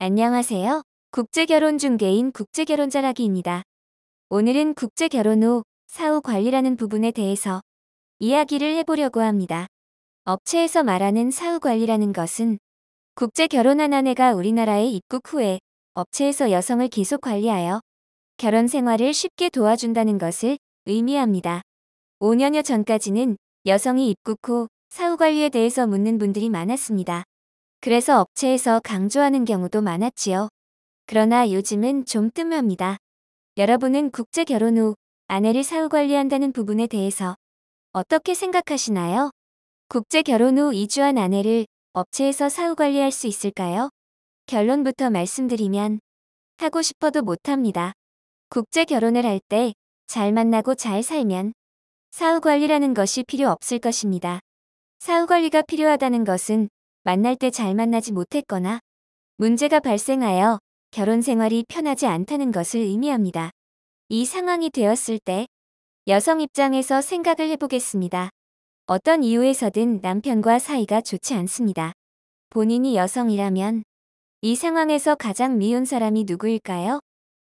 안녕하세요. 국제결혼 중개인 국제결혼자라기입니다. 오늘은 국제결혼 후 사후 관리라는 부분에 대해서 이야기를 해보려고 합니다. 업체에서 말하는 사후 관리라는 것은 국제결혼한 아내가 우리나라에 입국 후에 업체에서 여성을 계속 관리하여 결혼 생활을 쉽게 도와준다는 것을 의미합니다. 5년여 전까지는 여성이 입국 후 사후 관리에 대해서 묻는 분들이 많았습니다. 그래서 업체에서 강조하는 경우도 많았지요. 그러나 요즘은 좀 뜸합니다. 여러분은 국제 결혼 후 아내를 사후 관리한다는 부분에 대해서 어떻게 생각하시나요? 국제 결혼 후 이주한 아내를 업체에서 사후 관리할 수 있을까요? 결론부터 말씀드리면 하고 싶어도 못합니다. 국제 결혼을 할 때 잘 만나고 잘 살면 사후 관리라는 것이 필요 없을 것입니다. 사후 관리가 필요하다는 것은 만날 때 잘 만나지 못했거나 문제가 발생하여 결혼 생활이 편하지 않다는 것을 의미합니다. 이 상황이 되었을 때 여성 입장에서 생각을 해보겠습니다. 어떤 이유에서든 남편과 사이가 좋지 않습니다. 본인이 여성이라면 이 상황에서 가장 미운 사람이 누구일까요?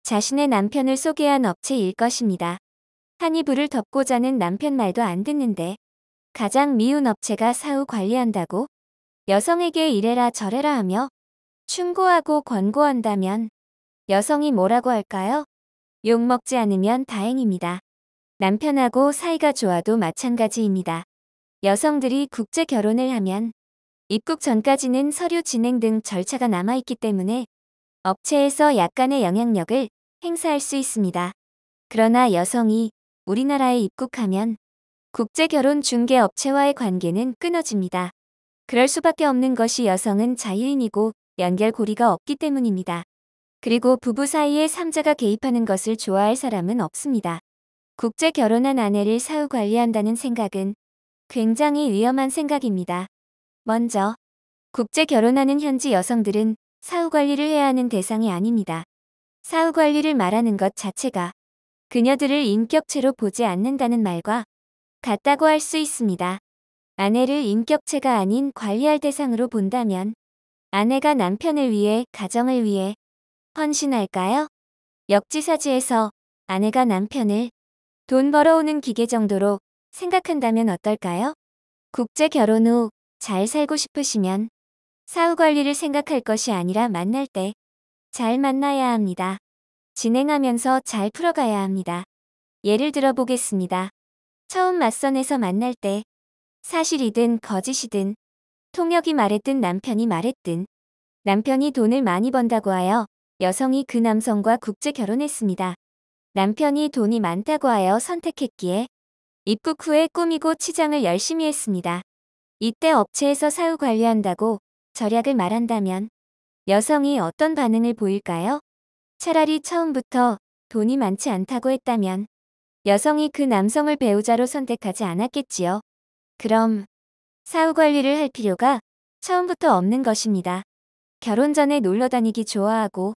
자신의 남편을 소개한 업체일 것입니다. 한 이불을 덮고자는 남편 말도 안 듣는데 가장 미운 업체가 사후 관리한다고 여성에게 이래라 저래라 하며 충고하고 권고한다면 여성이 뭐라고 할까요? 욕먹지 않으면 다행입니다. 남편하고 사이가 좋아도 마찬가지입니다. 여성들이 국제 결혼을 하면 입국 전까지는 서류 진행 등 절차가 남아있기 때문에 업체에서 약간의 영향력을 행사할 수 있습니다. 그러나 여성이 우리나라에 입국하면 국제결혼 중개업체와의 관계는 끊어집니다. 그럴 수밖에 없는 것이 여성은 자유인이고 연결고리가 없기 때문입니다. 그리고 부부 사이에 삼자가 개입하는 것을 좋아할 사람은 없습니다. 국제 결혼한 아내를 사후 관리한다는 생각은 굉장히 위험한 생각입니다. 먼저, 국제 결혼하는 현지 여성들은 사후 관리를 해야 하는 대상이 아닙니다. 사후 관리를 말하는 것 자체가 그녀들을 인격체로 보지 않는다는 말과 같다고 할 수 있습니다. 아내를 인격체가 아닌 관리할 대상으로 본다면 아내가 남편을 위해, 가정을 위해 헌신할까요? 역지사지에서 아내가 남편을 돈 벌어오는 기계 정도로 생각한다면 어떨까요? 국제 결혼 후 잘 살고 싶으시면 사후 관리를 생각할 것이 아니라 만날 때 잘 만나야 합니다. 진행하면서 잘 풀어가야 합니다. 예를 들어 보겠습니다. 처음 맞선에서 만날 때 사실이든 거짓이든 통역이 말했든 남편이 말했든 남편이 돈을 많이 번다고 하여 여성이 그 남성과 국제 결혼했습니다. 남편이 돈이 많다고 하여 선택했기에 입국 후에 꾸미고 치장을 열심히 했습니다. 이때 업체에서 사후 관리한다고 절약을 말한다면 여성이 어떤 반응을 보일까요? 차라리 처음부터 돈이 많지 않다고 했다면 여성이 그 남성을 배우자로 선택하지 않았겠지요. 그럼 사후 관리를 할 필요가 처음부터 없는 것입니다. 결혼 전에 놀러 다니기 좋아하고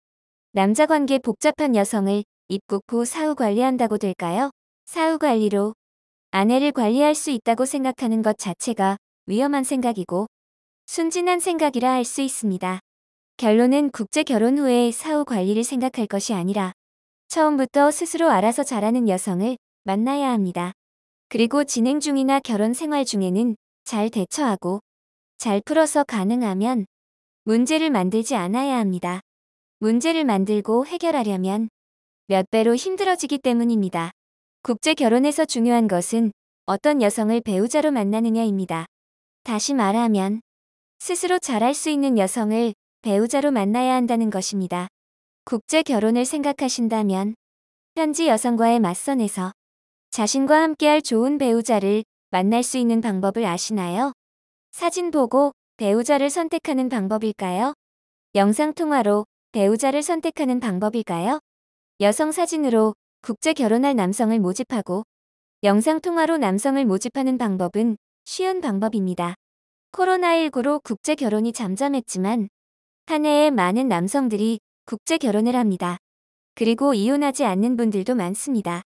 남자 관계 복잡한 여성을 입국 후 사후 관리한다고 될까요? 사후 관리로 아내를 관리할 수 있다고 생각하는 것 자체가 위험한 생각이고 순진한 생각이라 할 수 있습니다. 결론은 국제 결혼 후에 사후 관리를 생각할 것이 아니라 처음부터 스스로 알아서 잘하는 여성을 만나야 합니다. 그리고 진행 중이나 결혼 생활 중에는 잘 대처하고 잘 풀어서 가능하면 문제를 만들지 않아야 합니다. 문제를 만들고 해결하려면 몇 배로 힘들어지기 때문입니다. 국제 결혼에서 중요한 것은 어떤 여성을 배우자로 만나느냐입니다. 다시 말하면 스스로 잘할 수 있는 여성을 배우자로 만나야 한다는 것입니다. 국제 결혼을 생각하신다면 현지 여성과의 맞선에서 자신과 함께할 좋은 배우자를 만날 수 있는 방법을 아시나요? 사진 보고 배우자를 선택하는 방법일까요? 영상통화로 배우자를 선택하는 방법일까요? 여성 사진으로 국제 결혼할 남성을 모집하고 영상통화로 남성을 모집하는 방법은 쉬운 방법입니다. 코로나19로 국제 결혼이 잠잠했지만 한 해에 많은 남성들이 국제 결혼을 합니다. 그리고 이혼하지 않는 분들도 많습니다.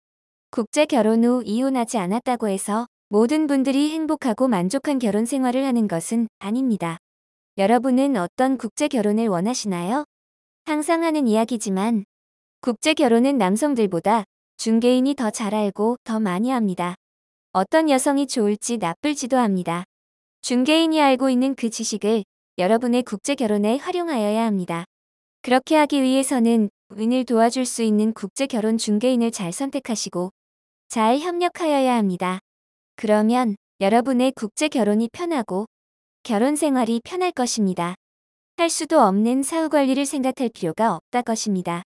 국제 결혼 후 이혼하지 않았다고 해서 모든 분들이 행복하고 만족한 결혼 생활을 하는 것은 아닙니다. 여러분은 어떤 국제 결혼을 원하시나요? 항상 하는 이야기지만 국제 결혼은 남성들보다 중개인이 더 잘 알고 더 많이 합니다. 어떤 여성이 좋을지 나쁠지도 합니다. 중개인이 알고 있는 그 지식을 여러분의 국제 결혼에 활용하여야 합니다. 그렇게 하기 위해서는 운을 도와줄 수 있는 국제 결혼 중개인을 잘 선택하시고 잘 협력하여야 합니다. 그러면 여러분의 국제 결혼이 편하고 결혼 생활이 편할 것입니다. 할 수도 없는 사후 관리를 생각할 필요가 없다 것입니다.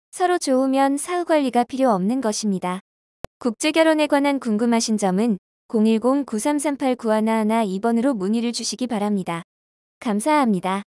서로 좋으면 사후 관리가 필요 없는 것입니다. 국제 결혼에 관한 궁금하신 점은 010-9338-9111 2번으로 문의를 주시기 바랍니다. 감사합니다.